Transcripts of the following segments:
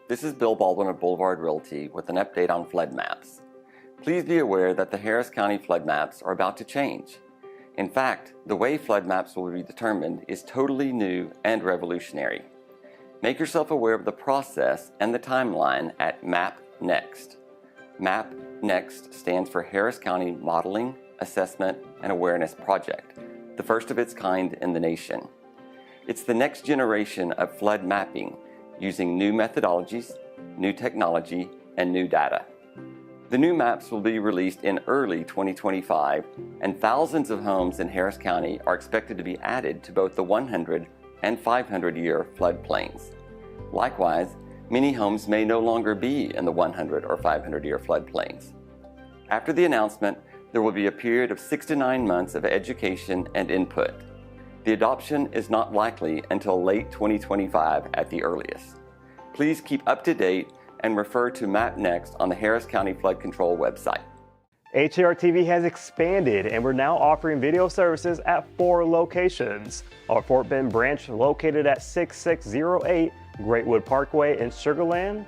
This is Bill Baldwin of Boulevard Realty with an update on flood maps. Please be aware that the Harris County flood maps are about to change. In fact, the way flood maps will be determined is totally new and revolutionary. Make yourself aware of the process and the timeline at Map Next. Map Next stands for Harris County Modeling, Assessment, and Awareness Project, the first of its kind in the nation. It's the next generation of flood mapping using new methodologies, new technology, and new data. The new maps will be released in early 2025, and thousands of homes in Harris County are expected to be added to both the 100 and 500-year floodplains. Likewise, many homes may no longer be in the 100 or 500-year floodplains. After the announcement, there will be a period of 6 to 9 months of education and input. The adoption is not likely until late 2025 at the earliest. Please keep up to date and refer to Map Next on the Harris County Flood Control website. HAR TV has expanded and we're now offering video services at 4 locations. Our Fort Bend branch located at 6608 Greatwood Parkway in Sugar Land.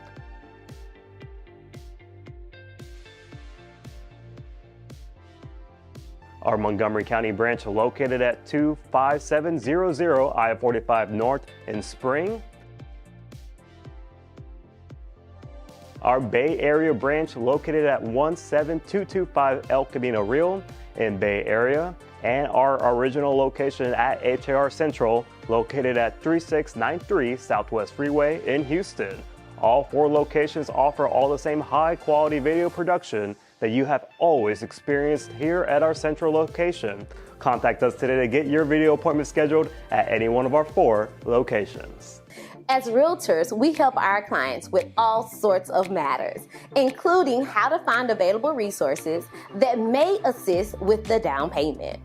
Our Montgomery County branch located at 25700 I-45 North in Spring. Our Bay Area branch located at 17225 El Camino Real in Bay Area. And our original location at HAR Central located at 3693 Southwest Freeway in Houston. All 4 locations offer all the same high-quality video production that you have always experienced here at our central location. Contact us today to get your video appointment scheduled at any one of our 4 locations. As realtors, we help our clients with all sorts of matters, including how to find available resources that may assist with the down payment.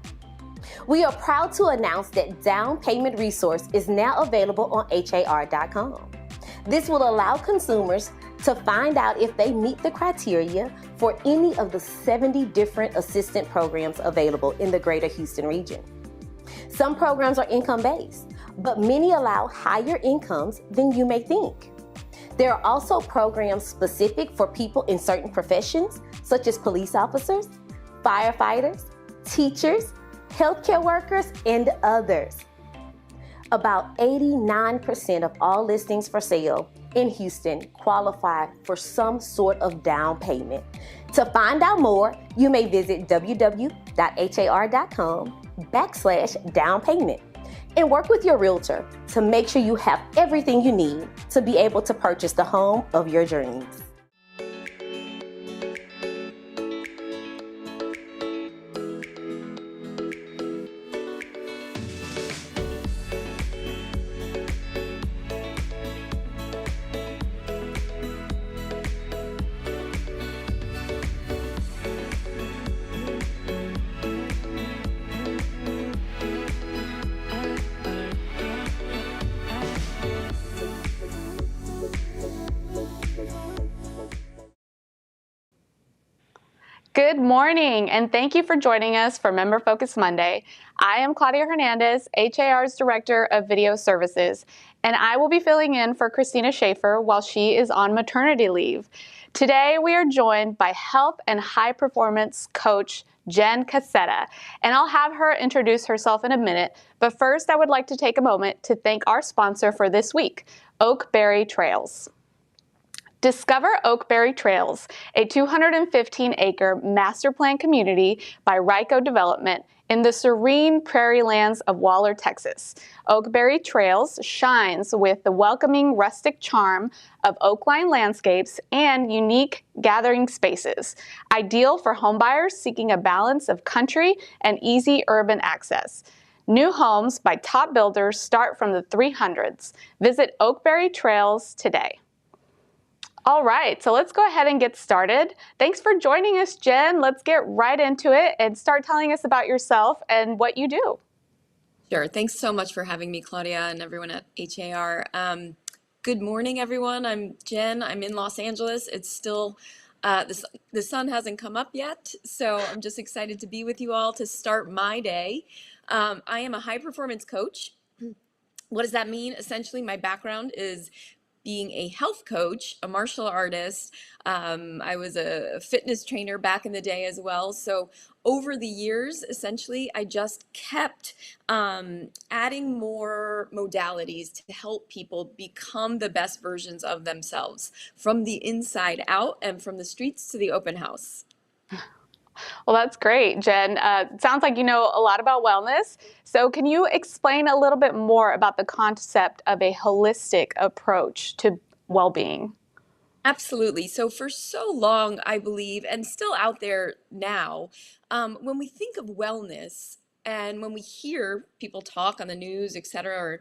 We are proud to announce that Down Payment Resource is now available on HAR.com. This will allow consumers to find out if they meet the criteria for any of the 70 different assistance programs available in the greater Houston region. Some programs are income-based, but many allow higher incomes than you may think. There are also programs specific for people in certain professions, such as police officers, firefighters, teachers, healthcare workers, and others. About 89% of all listings for sale in Houston qualify for some sort of down payment. To find out more, you may visit www.har.com/down payment and work with your realtor to make sure you have everything you need to be able to purchase the home of your dreams. Good morning, and thank you for joining us for Member Focus Monday. I am Claudia Hernandez, HAR's Director of Video Services, and I will be filling in for Christina Schaefer while she is on maternity leave. Today, we are joined by health and high performance coach Jenn Cassetta, and I'll have her introduce herself in a minute, but first I would like to take a moment to thank our sponsor for this week, Oakberry Trails. Discover Oakberry Trails, a 215-acre master plan community by Ryco Development in the serene prairie lands of Waller, Texas. Oakberry Trails shines with the welcoming rustic charm of oak-lined landscapes and unique gathering spaces, ideal for homebuyers seeking a balance of country and easy urban access. New homes by top builders start from the 300s. Visit Oakberry Trails today. All right, so let's go ahead and get started. Thanks for joining us, Jenn. Let's get right into it and start telling us about yourself and what you do. Sure. Thanks so much for having me, Claudia, and everyone at HAR. Good morning, everyone. I'm Jenn. I'm in Los Angeles. It's still, the sun hasn't come up yet, so I'm just excited to be with you all to start my day. I am a high-performance coach. What does that mean? Essentially, my background is being a health coach, a martial artist. I was a fitness trainer back in the day as well. So over the years, essentially, I just kept adding more modalities to help people become the best versions of themselves from the inside out and from the streets to the open house. Well, that's great, Jen. Sounds like you know a lot about wellness. So can you explain a little bit more about the concept of a holistic approach to well-being? Absolutely. So for so long, I believe, and still out there now, when we think of wellness and when we hear people talk on the news, et cetera, or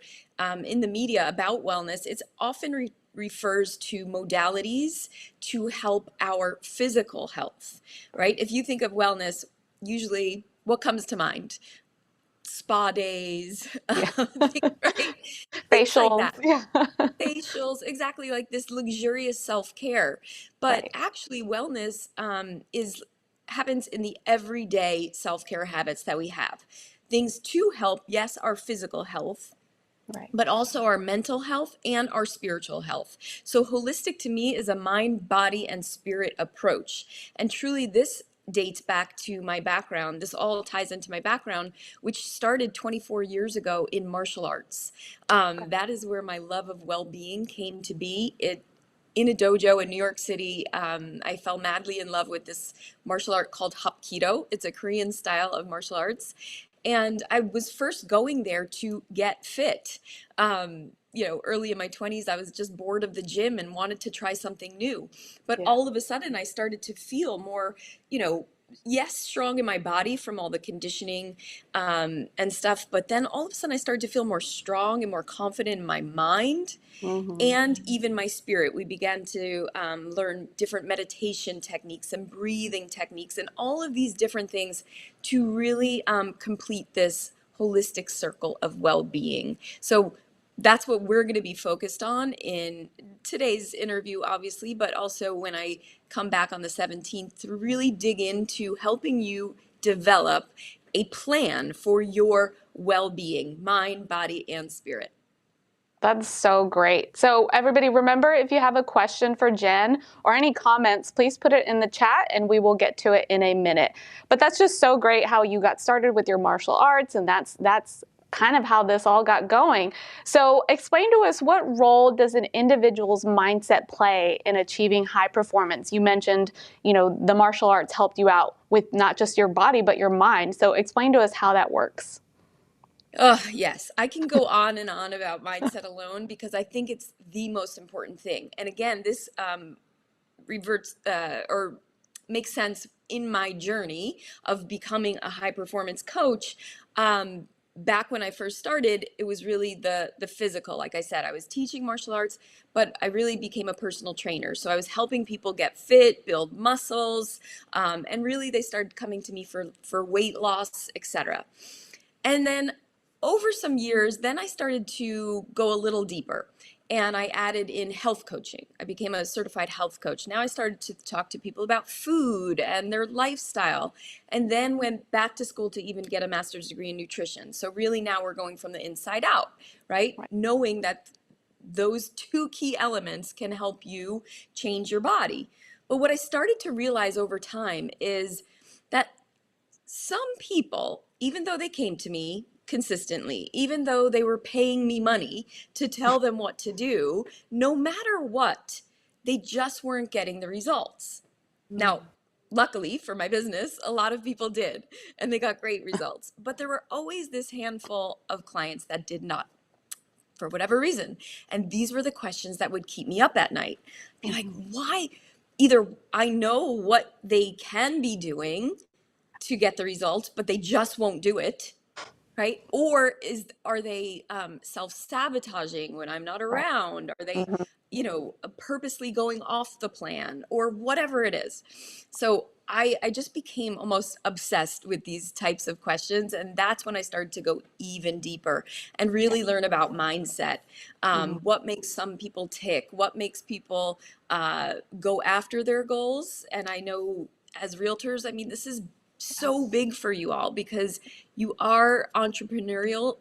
in the media about wellness, it's often refers to modalities to help our physical health, right? If you think of wellness, usually what comes to mind? Spa days, Yeah. right? Things like Facials. that. Yeah. Facials, exactly, like this luxurious self-care. But Right. actually, wellness is happens in the everyday self-care habits that we have. Things to help, yes, our physical health, Right. but also our mental health and our spiritual health. So holistic to me is a mind, body, and spirit approach. And truly, this dates back to my background. This all ties into my background, which started 24 years ago in martial arts. That is where my love of well-being came to be. In a dojo in New York City, I fell madly in love with this martial art called Hapkido. It's a Korean style of martial arts. And I was first going there to get fit. Early in my 20s, I was just bored of the gym and wanted to try something new. But Yeah. all of a sudden, I started to feel more, yes, strong in my body from all the conditioning and stuff. But then all of a sudden, I started to feel more strong and more confident in my mind Mm-hmm. and even my spirit. We began to learn different meditation techniques and breathing techniques and all of these different things to really complete this holistic circle of well-being. So that's what we're going to be focused on in today's interview, obviously, but also when I come back on the 17th to really dig into helping you develop a plan for your well-being, mind, body, and spirit. That's so great. So everybody, remember, if you have a question for Jen or any comments, please put it in the chat and we will get to it in a minute. But that's just so great how you got started with your martial arts, and that's kind of how this all got going. So explain to us, what role does an individual's mindset play in achieving high performance? You mentioned, the martial arts helped you out with not just your body, but your mind. So explain to us how that works. Oh, yes. I can go on and on about mindset alone because I think it's the most important thing. And again, this reverts or makes sense in my journey of becoming a high performance coach. Back when I first started, it was really the physical. Like I said, I was teaching martial arts, but I really became a personal trainer. So I was helping people get fit, build muscles, and really they started coming to me for weight loss, etc. And then over some years, then I started to go a little deeper and I added in health coaching. I became a certified health coach. Now I started to talk to people about food and their lifestyle, and then went back to school to even get a master's degree in nutrition. So really now we're going from the inside out, right? Knowing that those two key elements can help you change your body. But what I started to realize over time is that some people, even though they came to me consistently, even though they were paying me money to tell them what to do, no matter what, they just weren't getting the results. Now, luckily for my business, a lot of people did, and they got great results. But there were always this handful of clients that did not, for whatever reason. And these were the questions that would keep me up at night. Be like, why? Either I know what they can be doing to get the results, but they just won't do it, right? Or are they self-sabotaging when I'm not around? Are they, purposely going off the plan or whatever it is? So I just became almost obsessed with these types of questions. And that's when I started to go even deeper and really learn about mindset. What makes some people tick? What makes people go after their goals? And I know as realtors, I mean, this is so big for you all because you are entrepreneurial.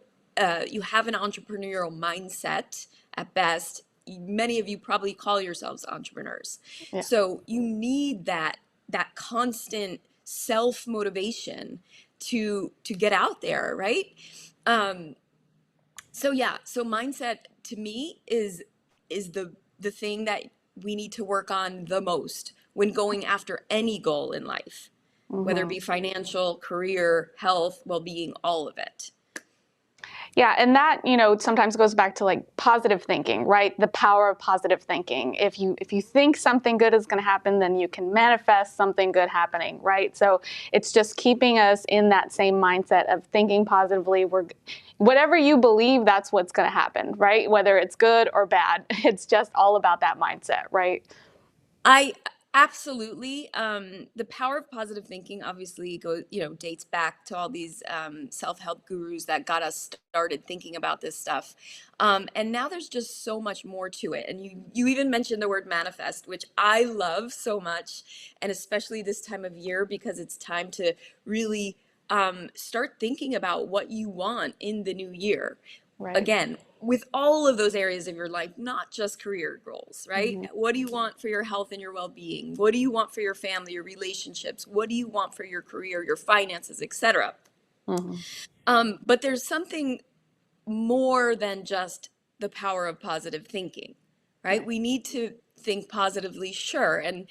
You have an entrepreneurial mindset at best, many of you probably call yourselves entrepreneurs. Yeah. So you need that constant self-motivation to get out there, right? So mindset to me is the thing that we need to work on the most when going after any goal in life, whether it be financial, career, health, well-being, all of it. Yeah, and that, sometimes goes back to like positive thinking, right? The power of positive thinking. If you think something good is going to happen, then you can manifest something good happening, right? So it's just keeping us in that same mindset of thinking positively. Whatever you believe, that's what's going to happen, right? Whether it's good or bad, it's just all about that mindset, right? I absolutely. The power of positive thinking obviously dates back to all these self-help gurus that got us started thinking about this stuff. And now there's just so much more to it. And you even mentioned the word manifest, which I love so much, and especially this time of year, because it's time to really start thinking about what you want in the new year. Right. Again, with all of those areas of your life, not just career goals, right? What do you want for your health and your well-being? What do you want for your family, your relationships? What do you want for your career, your finances, etc.? But there's something more than just the power of positive thinking, right? We need to think positively, sure. And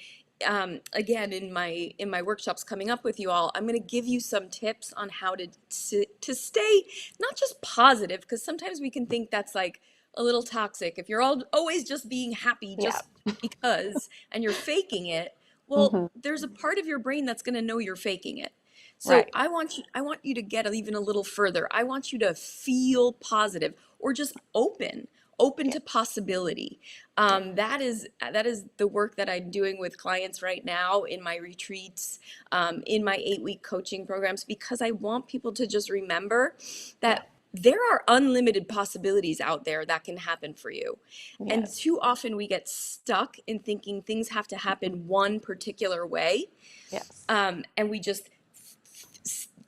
again, in my workshops coming up with you all, I'm going to give you some tips on how to stay not just positive, because sometimes we can think that's like a little toxic. If you're always just being happy just because, and you're faking it, well, there's a part of your brain that's going to know you're faking it. So Right. I want you to get even a little further. I want you to feel positive, or just open to possibility. That is the work that I'm doing with clients right now in my retreats, in my 8-week coaching programs, because I want people to just remember that there are unlimited possibilities out there that can happen for you. And too often we get stuck in thinking things have to happen one particular way. Yes. And we just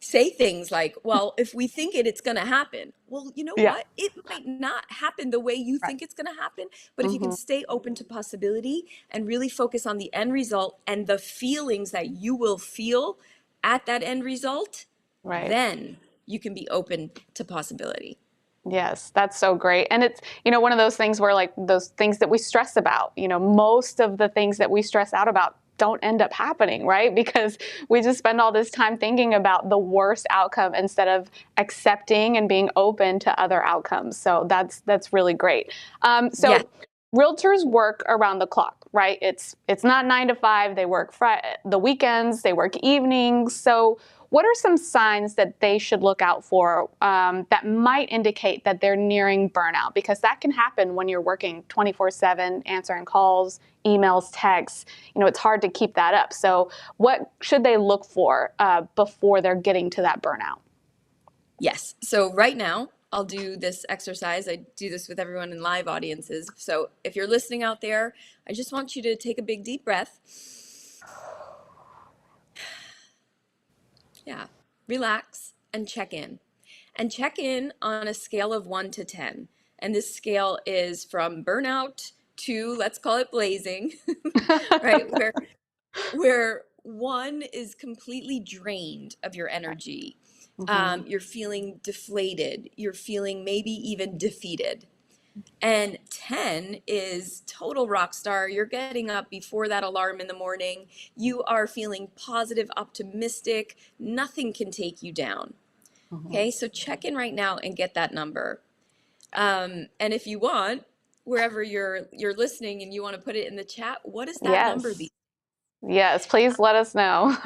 say things like, well, if we think it's going to happen. Well, you know what? It might not happen the way you think it's going to happen. But if you can stay open to possibility and really focus on the end result and the feelings that you will feel at that end result, then you can be open to possibility. Yes, that's so great. And it's, one of those things where like those things that we stress about, most of the things that we stress out about don't end up happening, right? Because we just spend all this time thinking about the worst outcome instead of accepting and being open to other outcomes. So that's really great. Realtors work around the clock, right? It's not 9 to 5. They work the weekends, they work evenings. So what are some signs that they should look out for that might indicate that they're nearing burnout? Because that can happen when you're working 24/7, answering calls, emails, texts. It's hard to keep that up. So what should they look for before they're getting to that burnout? Yes. So right now, I'll do this exercise. I do this with everyone in live audiences. So if you're listening out there, I just want you to take a big deep breath. Yeah, relax and check in. And check in on a scale of 1 to 10. And this scale is from burnout to, let's call it blazing, right? Where 1 is completely drained of your energy. You're feeling deflated. You're feeling maybe even defeated. And 10 is total rock star. You're getting up before that alarm in the morning. You are feeling positive, optimistic. Nothing can take you down. Okay, so check in right now and get that number. And if you want, wherever you're listening and you want to put it in the chat, what is that number be? Yes, please let us know.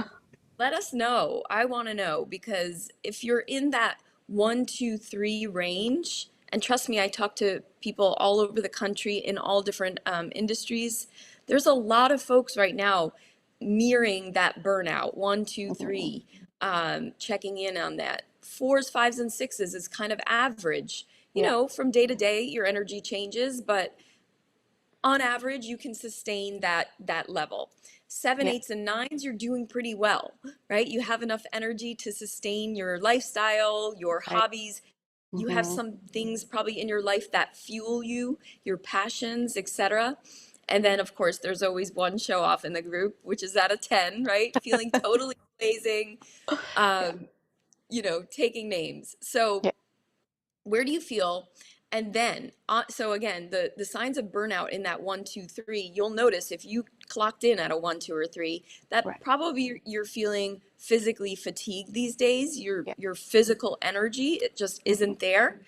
Let us know. I want to know, because if you're in that 1, 2, 3 range, and trust me, I talk to people all over the country in all different industries. There's a lot of folks right now nearing that burnout. 1, 2, 3, checking in on that. 4s, 5s, and 6s is kind of average. From day to day, your energy changes, but on average, you can sustain that level. 7, 8s, and 9s, you're doing pretty well, right? You have enough energy to sustain your lifestyle, your hobbies. You have some things probably in your life that fuel you, your passions, etc. And then, of course, there's always one show off in the group, which is at a 10, right? Feeling totally amazing, Yeah. taking names. So Yeah. where do you feel? And then, so again, the signs of burnout in that 1, 2, 3, you'll notice if you clocked in at a 1, 2, or 3, that Right. probably you're feeling physically fatigued these days. Yeah. Your physical energy, it just isn't there.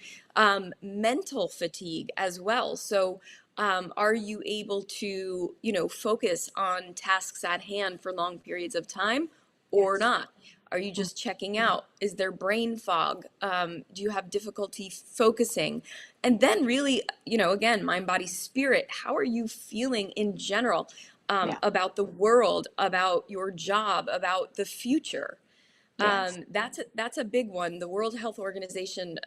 Mental fatigue as well. So are you able to, focus on tasks at hand for long periods of time or Yes. not? Are you just checking out? Is there brain fog? Do you have difficulty focusing? And then really, again, mind, body, spirit, how are you feeling in general Yeah. about the world, about your job, about the future? Yes. That's a big one. The World Health Organization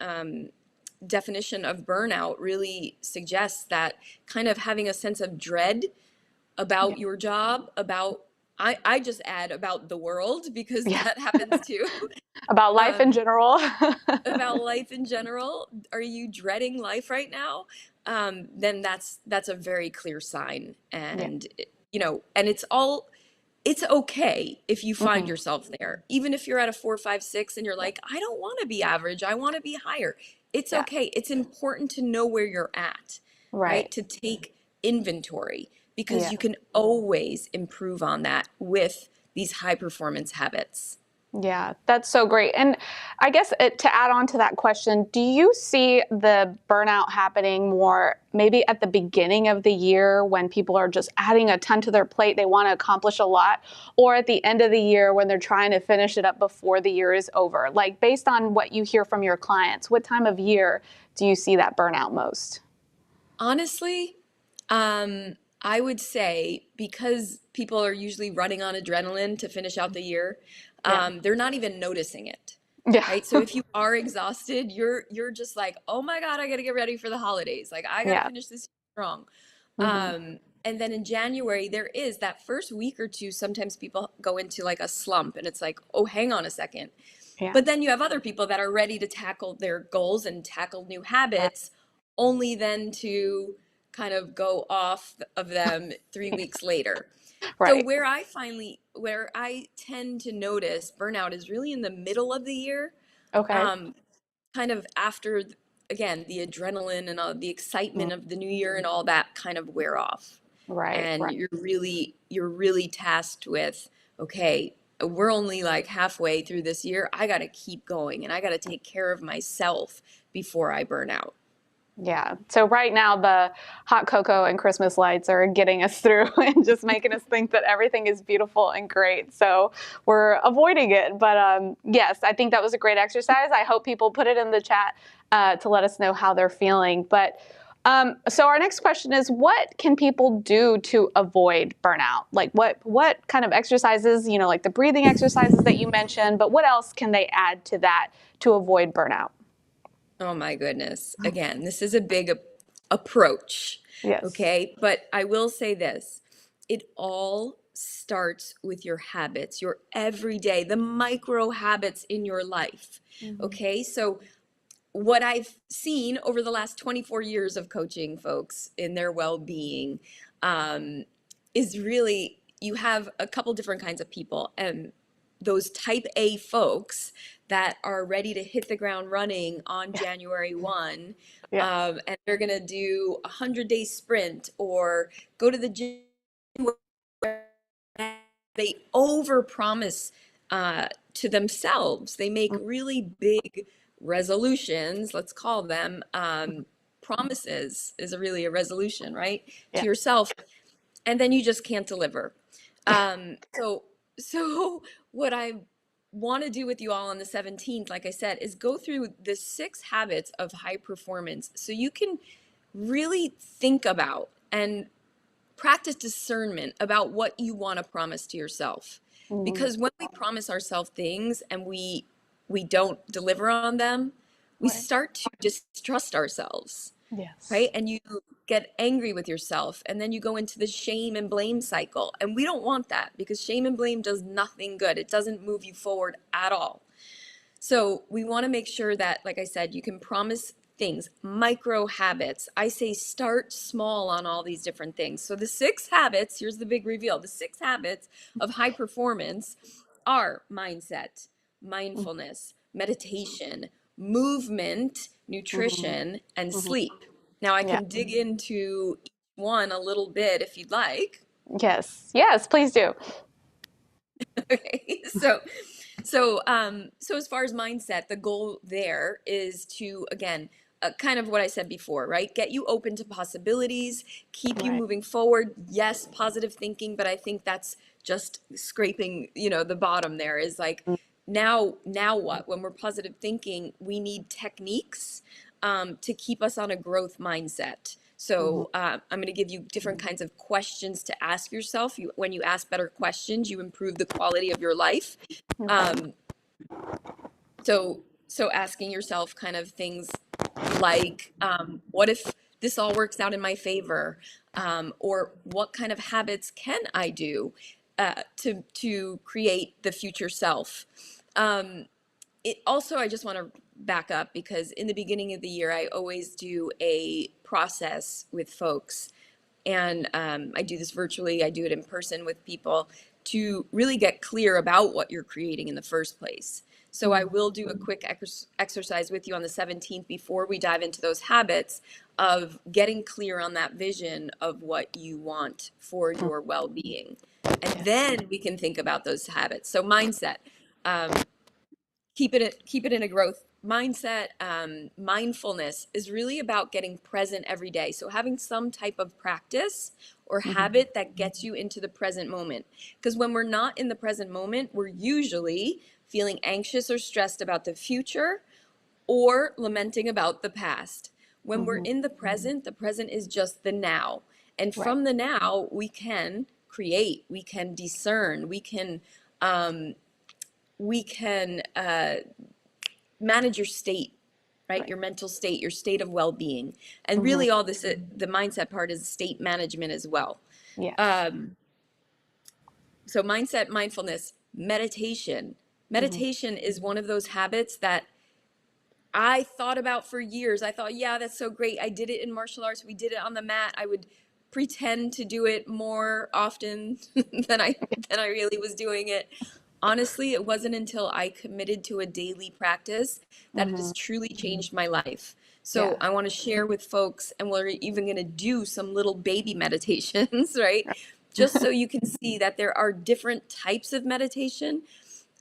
definition of burnout really suggests that kind of having a sense of dread about your job, I just add about the world because Yeah. that happens too. About life in general. About life in general. Are you dreading life right now? Then that's a very clear sign. And and it's okay if you find yourself there. Even if you're at a 4, 5, 6 and you're like, I don't want to be average, I want to be higher. It's Yeah. okay. It's important to know where you're at, right? To take inventory because Yeah. you can always improve on that with these high performance habits. Yeah, that's so great. And I guess to add on to that question, do you see the burnout happening more maybe at the beginning of the year when people are just adding a ton to their plate, they want to accomplish a lot, or at the end of the year when they're trying to finish it up before the year is over? Like based on what you hear from your clients, what time of year do you see that burnout most? Honestly, I would say because people are usually running on adrenaline to finish out the year, they're not even noticing it. Yeah. Right. So if you are exhausted, you're just like, oh my God, I got to get ready for the holidays. Like I got to Yeah. finish this strong. Mm-hmm. And then in January, there is that first week or two, sometimes people go into like a slump and it's like, oh, hang on a second. Yeah. But then you have other people that are ready to tackle their goals and tackle new habits, only then to kind of go off of them 3 weeks later. So Right. where I tend to notice burnout is really in the middle of the year, Okay. kind of after, again, the adrenaline and all the excitement of the new year and all that kind of wear off. Right. And Right. you're really tasked with, okay, we're only like halfway through this year. I got to keep going and I got to take care of myself before I burn out. Yeah. So right now the hot cocoa and Christmas lights are getting us through and just making us think that everything is beautiful and great. So we're avoiding it. But yes, I think that was a great exercise. I hope people put it in the chat to let us know how they're feeling. But so our next question is, what can people do to avoid burnout? Like what kind of exercises, like the breathing exercises that you mentioned, but what else can they add to that to avoid burnout? Oh my goodness. Again, this is a big approach. Yes. Okay. But I will say this, it all starts with your habits, your everyday, the micro habits in your life. Okay. So what I've seen over the last 24 years of coaching folks in their well-being is really, you have a couple different kinds of people, and those type A folks that are ready to hit the ground running on January 1, and they're going to do a 100-day sprint or go to the gym. They overpromise to themselves. They make really big resolutions, let's call them. Promises is really a resolution, right? To yourself. And then you just can't deliver. So what I want to do with you all on the 17th, like I said, is go through the 6 habits of high performance so you can really think about and practice discernment about what you want to promise to yourself. Because when we promise ourselves things and we don't deliver on them, we start to distrust ourselves. Yes. Right? And you get angry with yourself, and then you go into the shame and blame cycle. And we don't want that, because shame and blame does nothing good. It doesn't move you forward at all. So we want to make sure that, like I said, you can promise things, micro habits. I say start small on all these different things. So the 6 habits, here's the big reveal. The 6 habits of high performance are mindset, mindfulness, meditation, movement, nutrition, and sleep. Now I Yeah. can dig into each one a little bit if you'd like. Yes. Yes, please do. Okay. So as far as mindset, the goal there is to, again, kind of what I said before, right? Get you open to possibilities, keep you Right. moving forward. Yes, positive thinking, but I think that's just scraping, the bottom there is like, now what? When we're positive thinking, we need techniques to keep us on a growth mindset. So I'm going to give you different kinds of questions to ask yourself. When you ask better questions, you improve the quality of your life. Um, so asking yourself kind of things like, what if this all works out in my favor? Or what kind of habits can I do to create the future self? It also, I just want to back up because in the beginning of the year, I always do a process with folks. And I do this virtually, I do it in person with people to really get clear about what you're creating in the first place. So I will do a quick exercise with you on the 17th before we dive into those habits of getting clear on that vision of what you want for your well-being. And then we can think about those habits. So mindset. Keep it in a growth mindset. Mindfulness is really about getting present every day. So having some type of practice or habit that gets you into the present moment. Because when we're not in the present moment, we're usually feeling anxious or stressed about the future or lamenting about the past. When we're in the present is just the now. And Right. from the now, we can create, we can discern, um, we can manage your state, right? Right. Your mental state, your state of well-being. And Mm-hmm. really all this, the mindset part is state management as well. Yes. So mindset, mindfulness, meditation. Meditation is one of those habits that I thought about for years. I thought, yeah, that's so great. I did it in martial arts. We did it on the mat. I would pretend to do it more often than I really was doing it. Honestly, it wasn't until I committed to a daily practice that it has truly changed my life. So Yeah. I want to share with folks, and we're even going to do some little baby meditations, right? Just so you can see that there are different types of meditation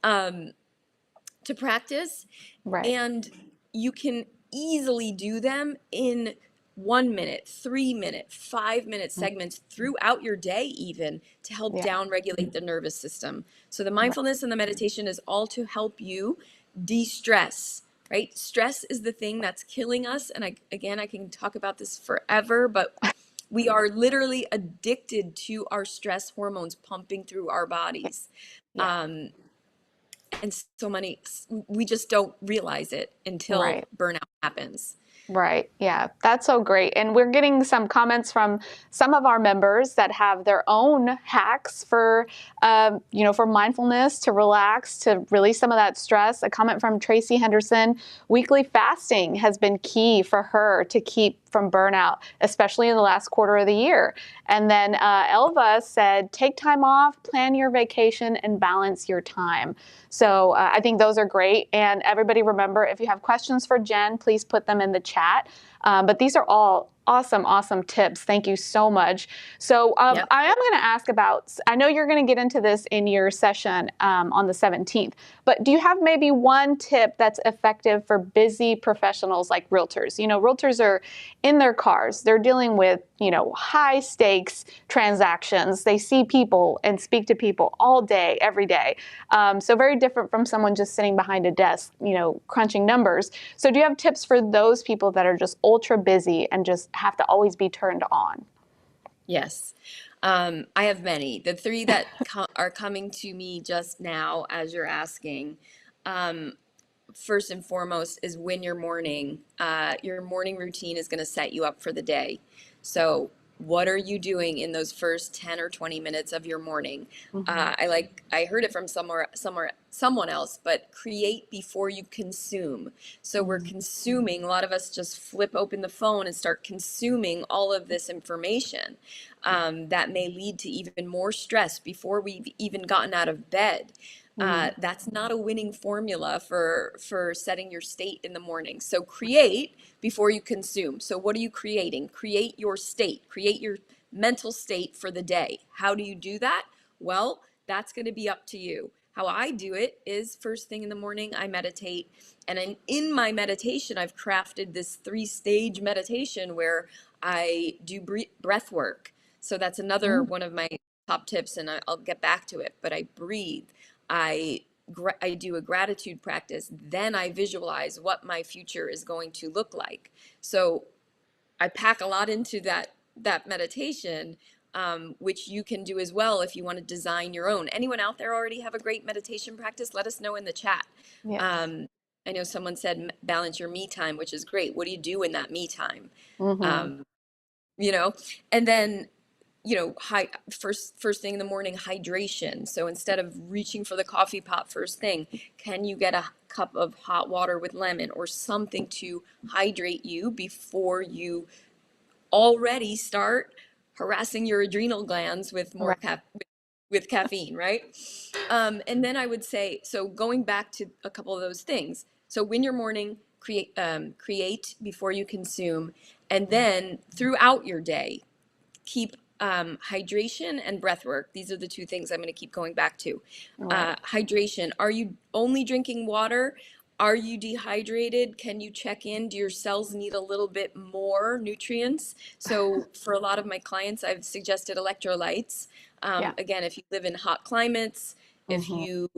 to practice, Right. and you can easily do them in 1 minute, 3 minute, 5 minute segments throughout your day, even to help Yeah. down regulate the nervous system. So the Right. mindfulness and the meditation is all to help you de-stress, right? Stress is the thing that's killing us. And I can talk about this forever, but we are literally addicted to our stress hormones pumping through our bodies. Yeah. And we just don't realize it until Right. burnout happens. Right. Yeah, that's so great. And we're getting some comments from some of our members that have their own hacks for, for mindfulness, to relax, to release some of that stress. A comment from Tracy Henderson: weekly fasting has been key for her to keep from burnout, especially in the last quarter of the year. And then Elva said, take time off, plan your vacation, and balance your time. So I think those are great. And everybody remember, if you have questions for Jenn, please put them in the chat. But these are all awesome tips. Thank you so much. So Yep. I am going to ask about, I know you're going to get into this in your session on the 17th, but do you have maybe one tip that's effective for busy professionals like realtors? Realtors are in their cars. They're dealing with, high stakes transactions. They see people and speak to people all day, every day. So very different from someone just sitting behind a desk, crunching numbers. So do you have tips for those people that are just ultra busy and just have to always be turned on? Yes. I have many. The 3 that are coming to me just now as you're asking. First and foremost is when your morning routine is going to set you up for the day. So What are you doing in those first 10 or 20 minutes of your morning? I heard it from someone else, but create before you consume. So we're consuming, a lot of us just flip open the phone and start consuming all of this information that may lead to even more stress before we've even gotten out of bed. That's not a winning formula for setting your state in the morning. So create before you consume. So what are you creating? Create your state, create your mental state for the day. How do you do that? Well, that's going to be up to you. How I do it is first thing in the morning, I meditate. And in my meditation, I've crafted this 3-stage meditation where I do breath work. So that's another one of my top tips, and I'll get back to it. But I breathe. I do a gratitude practice, then I visualize what my future is going to look like. So I pack a lot into that meditation, which you can do as well if you want to design your own. Anyone out there already have a great meditation practice? Let us know in the chat. Yes. I know someone said balance your me time, which is great. What do you do in that me time? And then first thing in the morning, hydration. So instead of reaching for the coffee pot first thing, can you get a cup of hot water with lemon or something to hydrate you before you already start harassing your adrenal glands with more with caffeine, right? And then I would say, so going back to a couple of those things. So win your morning, create before you consume, and then throughout your day, keep hydration and breath work. These are the two things I'm going to keep going back to. Hydration. Are you only drinking water? Are you dehydrated? Can you check in? Do your cells need a little bit more nutrients? So for a lot of my clients, I've suggested electrolytes. Again, if you live in hot climates, if you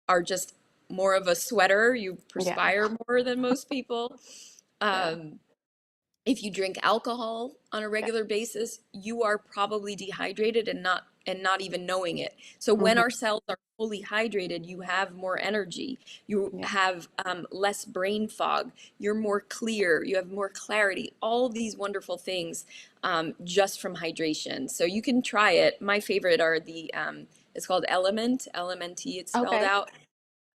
are just more of a sweater, you perspire more than most people. If you drink alcohol on a regular basis, you are probably dehydrated and not even knowing it. So when our cells are fully hydrated, you have more energy, you have less brain fog, you're more clear, you have more clarity, all of these wonderful things just from hydration. So you can try it. My favorite are the, it's called LMNT, it's spelled out.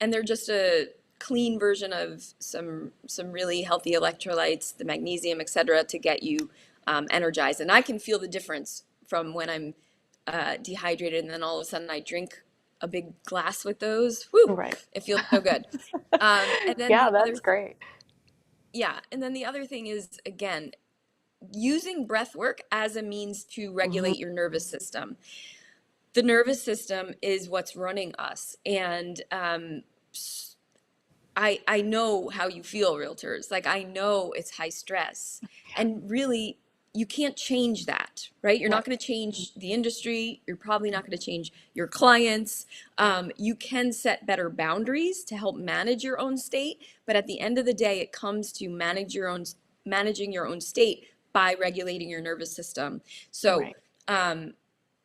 And they're just a clean version of some really healthy electrolytes, the magnesium, etc., to get you energized. And I can feel the difference from when I'm dehydrated and then all of a sudden I drink a big glass with those. Woo! It feels so good. And then that's great. Yeah, and then the other thing is, again, using breath work as a means to regulate your nervous system. The nervous system is what's running us, and I know how you feel, realtors. Like, I know it's high stress, and really you can't change that, right? You're not going to change the industry. You're probably not going to change your clients. You can set better boundaries to help manage your own state, but at the end of the day, it comes to managing your own state by regulating your nervous system. So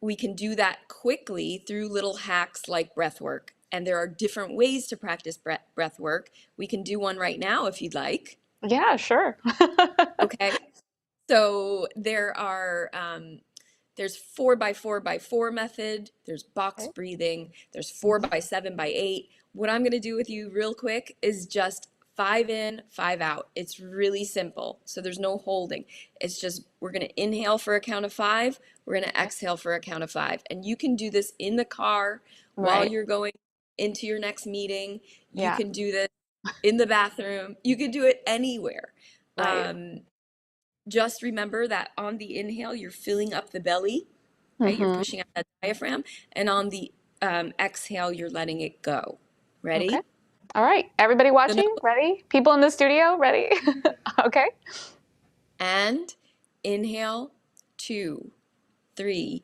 we can do that quickly through little hacks like breath work. And there are different ways to practice breath work. We can do one right now if you'd like. Yeah, sure. Okay. So there are, there's 4x4x4 method. There's box breathing. There's 4x7x8. What I'm going to do with you real quick is just 5 in, 5 out. It's really simple. So there's no holding. It's just, we're going to inhale for a count of 5. We're going to exhale for a count of 5. And you can do this in the car while you're going into your next meeting. You can do this in the bathroom. You can do it anywhere. Just remember that on the inhale, you're filling up the belly, right? You're pushing out that diaphragm. And on the exhale, you're letting it go. Ready? Okay. All right. Everybody watching, ready? People in the studio, ready? Okay. And inhale, 2, 3,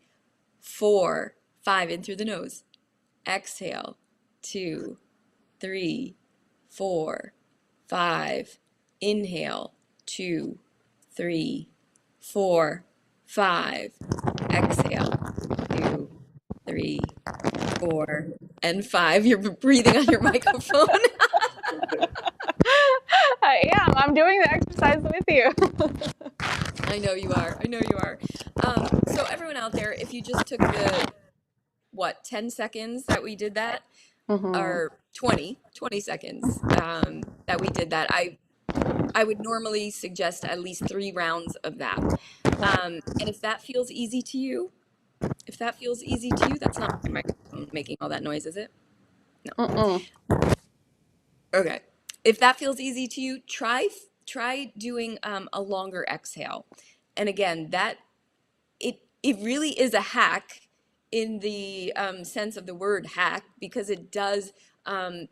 4, 5, in through the nose. Exhale, 2, 3, 4, 5. Inhale, 2, 3, 4, 5. Exhale, 2, 3, 4, and 5. You're breathing on your microphone. I am. I'm doing the exercise with you. I know you are. I know you are. So everyone out there, if you just took the, 10 seconds that we did that, or 20 seconds that we did that, I would normally suggest at least 3 rounds of that. And if that feels easy to you, that's not my microphone making all that noise, is it? No. Okay. If that feels easy to you, try doing a longer exhale. And again, that it really is a hack in the sense of the word hack, because it does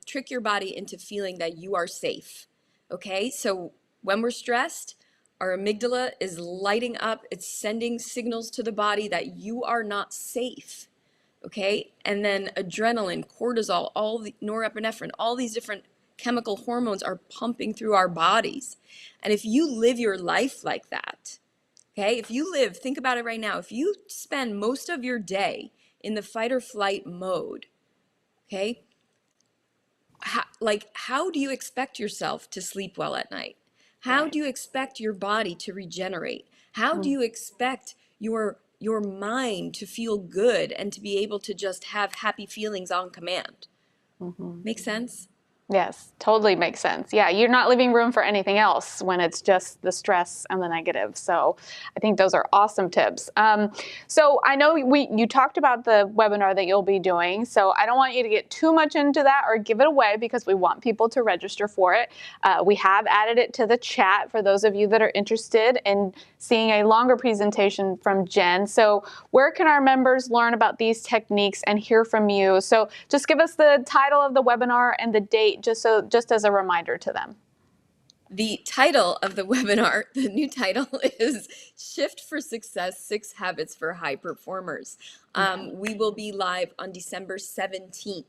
trick your body into feeling that you are safe. Okay, so when we're stressed, our amygdala is lighting up, it's sending signals to the body that you are not safe. Okay, and then adrenaline, cortisol, all the norepinephrine, all these different chemical hormones are pumping through our bodies. And if you live your life like that, okay, if you live, think about it right now, if you spend most of your day in the fight or flight mode, okay, how do you expect yourself to sleep well at night? How do you expect your body to regenerate? How do you expect your mind to feel good and to be able to just have happy feelings on command? Make sense? Yes, totally makes sense. Yeah, you're not leaving room for anything else when it's just the stress and the negative. So I think those are awesome tips. So I know you talked about the webinar that you'll be doing. So I don't want you to get too much into that or give it away, because we want people to register for it. We have added it to the chat for those of you that are interested in seeing a longer presentation from Jenn. So where can our members learn about these techniques and hear from you? So just give us the title of the webinar and the date, just as a reminder to them. The title of the webinar, the new title, is Shift for Success, 6 Habits for High Performers. We will be live on December 17th.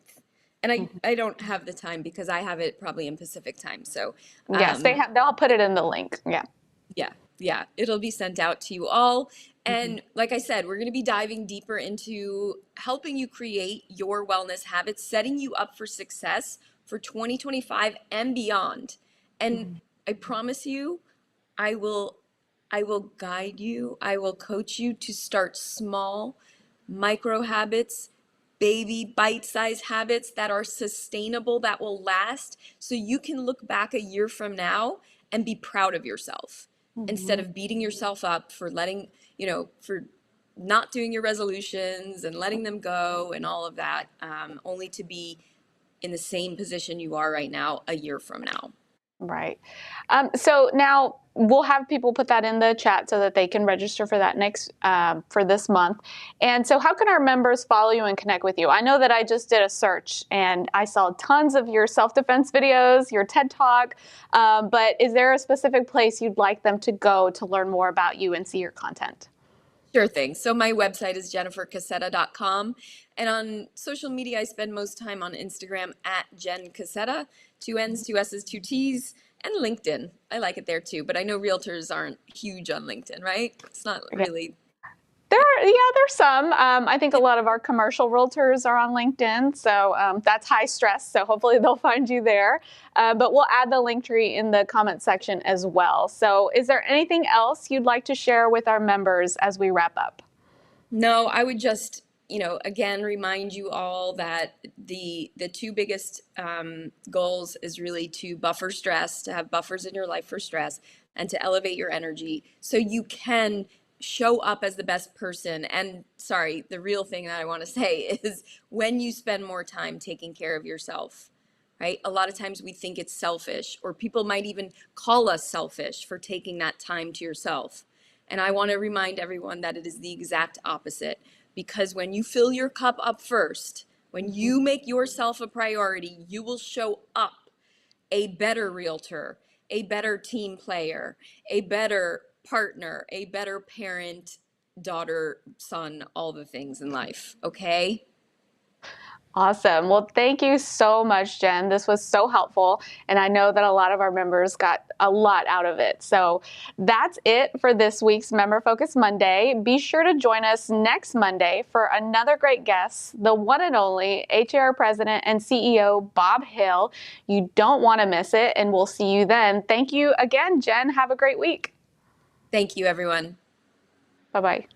And I don't have the time because I have it probably in Pacific time. So yes, they'll put it in the link. Yeah, it'll be sent out to you all. And like I said, we're going to be diving deeper into helping you create your wellness habits, setting you up for success for 2025 and beyond. And I promise you, I will guide you. I will coach you to start small, micro habits, baby bite-sized habits that are sustainable, that will last, so you can look back a year from now and be proud of yourself, instead of beating yourself up for for not doing your resolutions and letting them go and all of that, only to be in the same position you are right now a year from now. Right. So now we'll have people put that in the chat so that they can register for that for this month. And so how can our members follow you and connect with you? I know that I just did a search and I saw tons of your self-defense videos, your TED Talk, but is there a specific place you'd like them to go to learn more about you and see your content? Sure thing. So my website is jennifercassetta.com. And on social media, I spend most time on Instagram at Jenn Cassetta, 2 N's, 2 S's, 2 T's, and LinkedIn. I like it there too, but I know realtors aren't huge on LinkedIn, right? It's not really. There's some. I think a lot of our commercial realtors are on LinkedIn, so that's high stress. So hopefully they'll find you there. But we'll add the link tree in the comment section as well. So is there anything else you'd like to share with our members as we wrap up? No, I would just, again, remind you all that the 2 biggest goals is really to buffer stress, to have buffers in your life for stress, and to elevate your energy so you can show up as the best person. And sorry, the real thing that I want to say is when you spend more time taking care of yourself, right? A lot of times we think it's selfish, or people might even call us selfish for taking that time to yourself. And I want to remind everyone that it is the exact opposite, because when you fill your cup up first, when you make yourself a priority, you will show up a better realtor, a better team player, a better partner, a better parent, daughter, son, all the things in life. Okay? Awesome. Well, thank you so much, Jenn. This was so helpful, and I know that a lot of our members got a lot out of it. So that's it for this week's Member Focus Monday. Be sure to join us next Monday for another great guest, the one and only HAR President and CEO, Bob Hill. You don't want to miss it, and we'll see you then. Thank you again, Jenn. Have a great week. Thank you, everyone. Bye-bye.